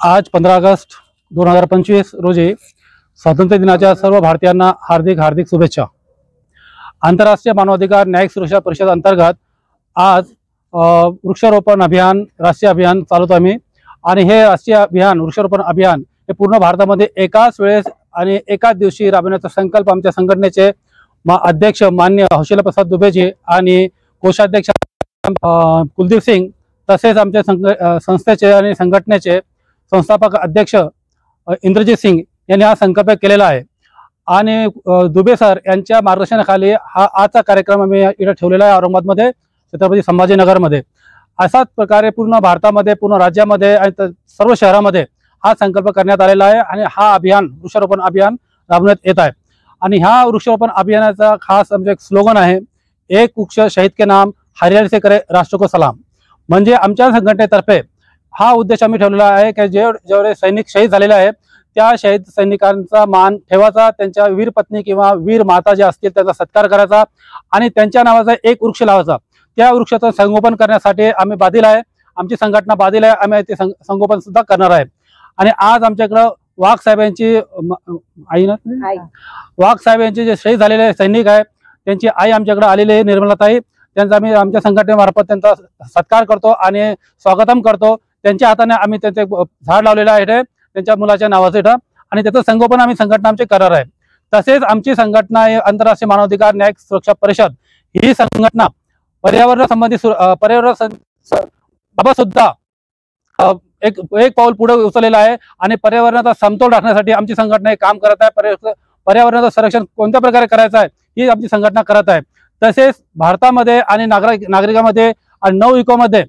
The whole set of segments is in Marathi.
आज 15 ऑगस्ट 2025 रोजी स्वातंत्र्य दिनाच्या सर्व भारतीयांना हार्दिक हार्दिक शुभेच्छा। आंतरराष्ट्रीय मानवाधिकार न्यायिक सुरक्षा परिषद अंतर्गत आज वृक्षारोपण अभियान राष्ट्रीय अभियान चालवतो आम्ही आणि हे राष्ट्रीय अभियान वृक्षारोपण अभियान हे पूर्ण भारतामध्ये एकाच वेळेस आणि एकाच दिवशी राबवण्याचा संकल्प आमच्या संघटनेचे अध्यक्ष माननीय हौशीला प्रसाद दुबेजी आणि कोषाध्यक्ष कुलदीप सिंग तसेच आमच्या संस्थेचे आणि संघटनेचे संस्थापक अध्यक्ष इंद्रजीत सिंग यांनी हा संकल्प केलेला आहे आणि दुबे सर यांच्या मार्गदर्शनाखाली हा आजचा कार्यक्रम आम्ही इथे ठेवलेला आहे औरंगाबादमध्ये छत्रपती संभाजीनगरमध्ये। अशाच प्रकारे पूर्ण भारतामध्ये पूर्ण राज्यामध्ये आणि सर्व शहरामध्ये हा संकल्प करण्यात आलेला आहे आणि हा अभियान वृक्षारोपण अभियान राबवण्यात येत आहे। आणि ह्या वृक्षारोपण अभियानाचा खास आमचे एक स्लोगन आहे, एक वृक्ष शहीद के नाम हरियाणा से करे राष्ट्र को सलाम। म्हणजे आमच्या संघटनेतर्फे हा उद्देश आम्ही ठेवलेला आहे की जेवढे सैनिक शहीद झालेले आहेत त्या शहीद सैनिकांचा मान ठेवायचा, त्यांच्या वीर पत्नी किंवा वीर माता ज्या असतील त्यांचा सत्कार करायचा आणि त्यांच्या नावाचा एक वृक्ष लावायचा। त्या वृक्षाचं संगोपन करण्यासाठी आम्ही बाधिल आहे, आमची संघटना बाधिल आहे, आम्ही ते संगोपन सुद्धा करणार आहे। आणि आज आमच्याकडं वाघ साहेब यांची वाघ साहेब यांचे जे शहीद झालेले सैनिक आहे त्यांची आई आमच्याकडे आलेली आहे निर्मलाताई, त्यांचा आम्ही आमच्या संघटनेमार्फत त्यांचा सत्कार करतो आणि स्वागतम करतो। त्यांच्या हाताने आम्ही त्यांचे झाड लावलेलं आहे त्यांच्या मुलाच्या नावाचे आणि त्याचं संगोपन आम्ही संघटना आमची करणार आहे। तसेच आमची संघटना आहे आंतरराष्ट्रीय मानवाधिकार न्यायिक सुरक्षा परिषद, ही संघटना पर्यावरण संबंधी बाबत सुद्धा एक पाऊल पुढे उचललेला आहे आणि पर्यावरणाचा समतोल राखण्यासाठी आमची संघटना हे काम करत आहे। पर्यावरणाचं संरक्षण कोणत्या प्रकारे करायचं आहे ही आमची संघटना करत आहे। तसेच भारतामध्ये आणि नागरिकांमध्ये आणि नवयुवकांमध्ये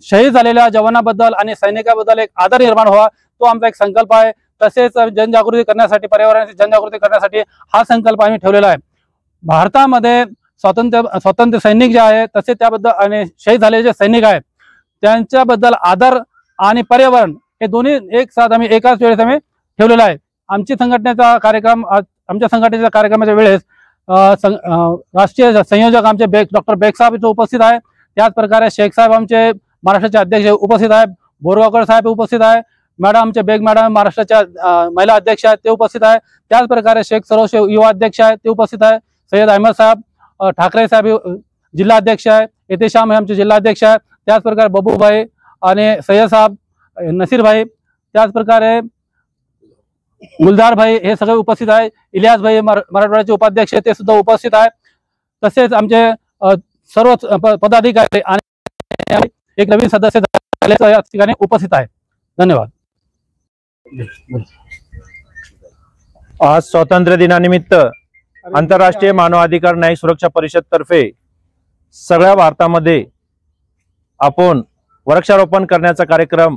शहीद झालेल्या जवानाबद्दल आणि सैनिकाबद्दल एक आदर निर्माण व्हावा, तो आमचा एक संकल्प आहे। तसेच जनजागृती करण्यासाठी पर्यावरणाची जनजागृती करण्यासाठी हा संकल्प आम्ही ठेवलेला आहे। भारतामध्ये स्वातंत्र्य सैनिक जे आहे तसे त्याबद्दल आणि शहीद झालेले जे सैनिक आहेत त्यांच्याबद्दल आदर आणि पर्यावरण हे दोन्ही एक साथ आम्ही एकाच वेळेस आम्ही ठेवलेला आहे। आमच्या संघटनेच्या कार्यक्रमाच्या वेळेस राष्ट्रीय संयोजक आमचे डॉक्टर बेग साहेब इथे उपस्थित आहे, त्याच प्रकारे शेख साहेब आमचे महाराष्ट्राचे अध्यक्ष उपस्थित आहेत, बोरगावकर साहेब उपस्थित आहे, मॅडम आमचे बेग मॅडम महाराष्ट्राच्या महिला अध्यक्ष आहेत ते उपस्थित आहे, त्याच प्रकारे शेख सरोश युवा अध्यक्ष आहेत ते उपस्थित आहे, सय्यद अहमद साहेब ठाकरे साहेब जिल्हा अध्यक्ष आहे, एतेशाम हे आमचे जिल्हा अध्यक्ष आहेत, त्याच प्रकारे बबू भाई आणि सय्यद साहेब नसीर भाई, त्याच प्रकारे गुलजार भाई हे सगळे उपस्थित आहे, इलियास भाई मराठवाड्याचे उपाध्यक्ष ते सुद्धा उपस्थित आहेत। तसेच आमचे सर्व पदाधिकारी आणि एक नवीन सदस्य या ठिकाणी उपस्थित आहे। धन्यवाद। आज स्वातंत्र्य दिनानिमित्त आंतरराष्ट्रीय मानवाधिकार न्यायिक सुरक्षा परिषद तर्फे सगळ्या भारतामध्ये आपण वृक्षारोपण करण्याचा कार्यक्रम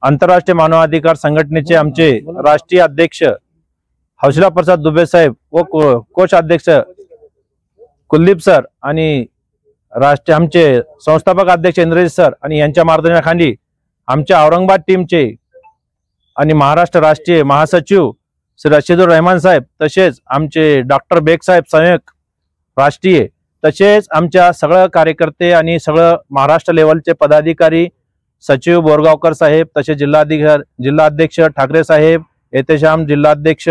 आंतरराष्ट्रीय मानवाधिकार संघटनेचे आमचे राष्ट्रीय अध्यक्ष हौशीला प्रसाद दुबे साहेब व कोषाध्यक्ष कुलदीप सर आणि आमचे संस्थापक अध्यक्ष इंद्रजीत सर आणि यांच्या मार्गदर्शनाखाली आमच्या औरंगाबाद टीमचे आणि महाराष्ट्र राष्ट्रीय महासचिव श्री रशीदुर रहमान साहेब तसेच आमचे डॉक्टर बेग साहेब संयुक्त राष्ट्रीय तसेच आमच्या सगळं कार्यकर्ते आणि सगळं महाराष्ट्र लेवलचे पदाधिकारी सचिव बोरगावकर साहेब तसेच जिल्हाध्यक्ष ठाकरे साहेब एतेशाम जिल्हाध्यक्ष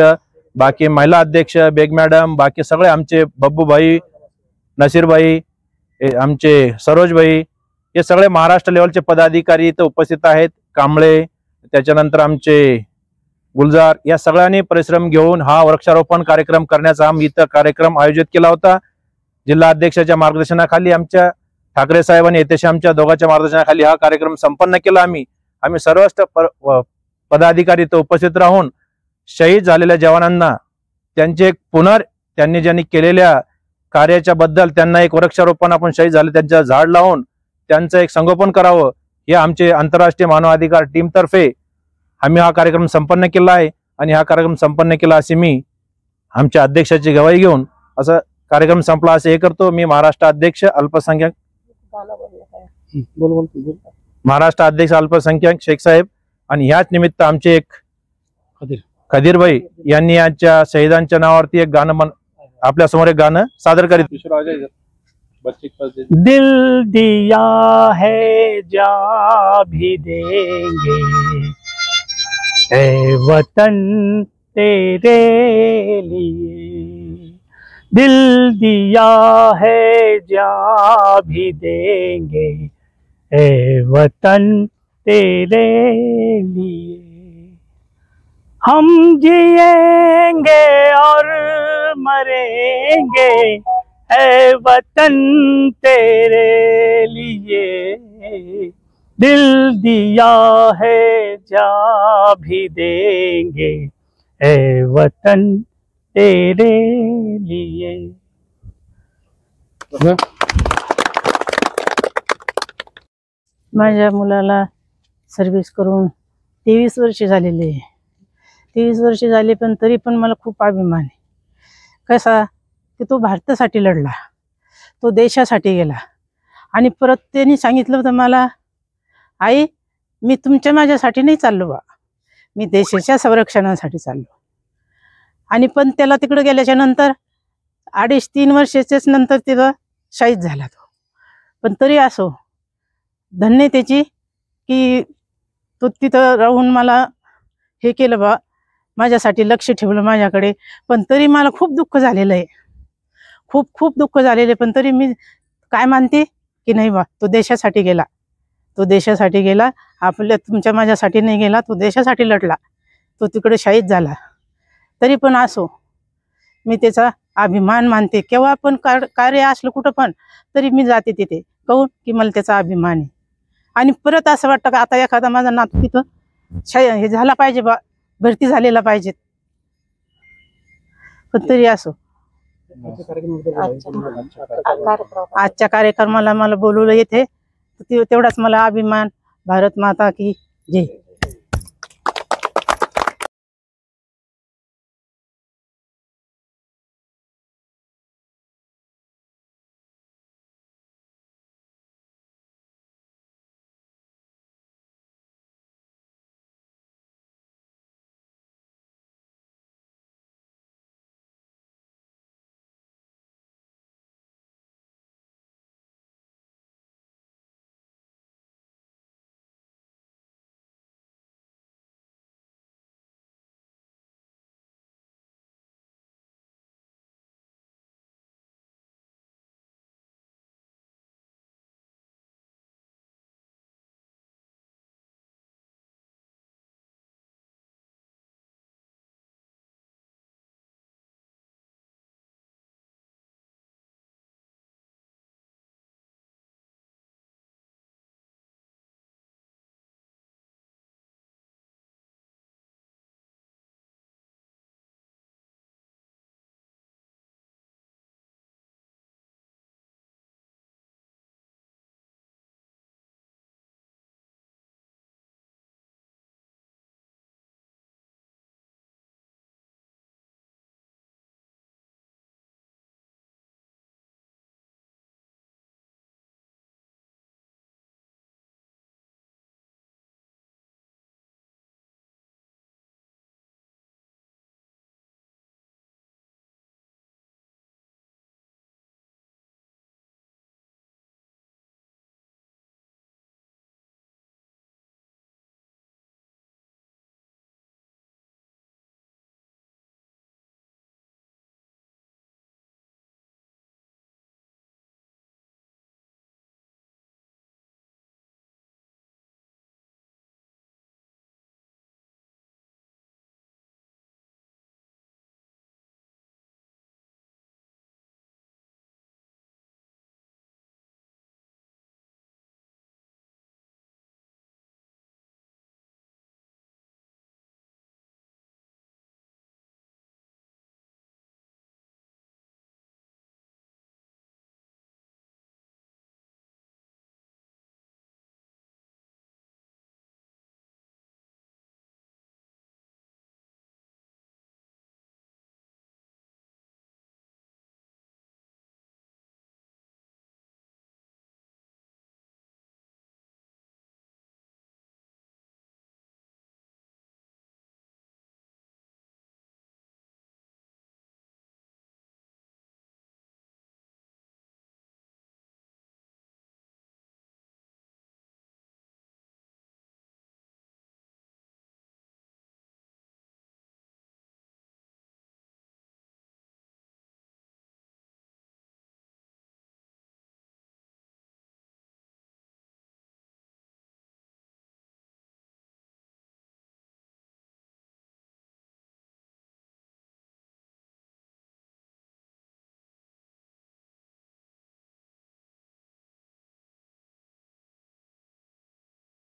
बाकी महिला अध्यक्ष बेग मॅडम बाकी सगळे आमचे बब्बू भाई नसीर भाई आमचे सरोज भाई हे सगळे महाराष्ट्र लेवलचे पदाधिकारी इथं उपस्थित आहेत, कांबळे त्याच्यानंतर आमचे गुलजार या सगळ्यांनी परिश्रम घेऊन हा वृक्षारोपण कार्यक्रम करण्याचा आम्ही इथं कार्यक्रम आयोजित केला होता। जिल्हा अध्यक्षाच्या मार्गदर्शनाखाली आमच्या ठाकरे साहेब आणि एतेशामच्या दोघांच्या मार्गदर्शनाखाली हा कार्यक्रम संपन्न केला। आम्ही सर्व पदाधिकारी इथं उपस्थित राहून शहीद झालेल्या जवानांना त्यांचे त्यांनी ज्यांनी केलेल्या कार्याच्या बद्दल त्यांना एक वृक्षारोपण आपण शहीद झाले त्यांच्या झाड लावून त्यांचं एक संगोपन करावं हे आमचे आंतरराष्ट्रीय मानवाधिकार टीम तर्फे आम्ही हा कार्यक्रम संपन्न केला आहे। आणि हा कार्यक्रम संपन्न केला असे मी आमच्या अध्यक्षाची गवाही घेऊन असं कार्यक्रम संपला असे हे करतो। मी महाराष्ट्र अध्यक्ष अल्पसंख्याक शेख साहेब आणि ह्याच निमित्त आमचे एक खदीर भाई यांनी यांच्या शहीदांच्या नावावरती एक गाणं आपल्या समोर एक गाणं सादर करीत दिल दिया है जा भी देंगे, ए वतन तेरे लिए। दिल दिया है जा भी देंगे, ए वतन तेरे लिए। हम जिएंगे और मरेंगे, ऐ वतन तेरे लिए। दिल दिया है जा भी देंगे, ऐ वतन तेरे लिए। माझ्या मुलाला सर्व्हिस करून 23 वर्ष झालेली आहे. 23 वर्ष झाली, पण तरी पण मला खूप अभिमान आहे. कसा की तो भारतासाठी लढला, तो देशासाठी गेला. आणि परत त्यांनी सांगितलं होतं मला, आई मी तुमच्या माझ्यासाठी नाही चाललो बा, मी देशाच्या संरक्षणासाठी चाललो. आणि पण त्याला तिकडे गेल्याच्या नंतर 2.5-3 वर्षाच्याच नंतर तिथं शहीद झाला तो. पण तरी असो धन्य त्याची की तो तिथं राहून मला हे केलं बा, माझ्यासाठी लक्ष ठेवलं माझ्याकडे. पण तरी मला खूप दुःख झालेलं आहे, खूप खूप दुःख झालेलं आहे. पण तरी मी काय मानते की नाही बा, तो देशासाठी गेला, तो देशासाठी गेला, आपल्या तुमच्या माझ्यासाठी नाही गेला, तो देशासाठी लढला, तो तिकडे शहीद झाला. तरी पण असो मी त्याचा अभिमान मानते. केव्हा पण कार्य असलं कुठं पण तरी मी जाते तिथे, कहून की मला त्याचा अभिमान आहे. आणि परत असं वाटतं का आता एखादा माझा नातू तिथं हे झाला पाहिजे बा, भरती झालेला पाहिजे. पण तरी असो आजच्या कार्यक्रमाला मला बोलवलं येते, तेवढाच मला अभिमान. भारत माता की जय.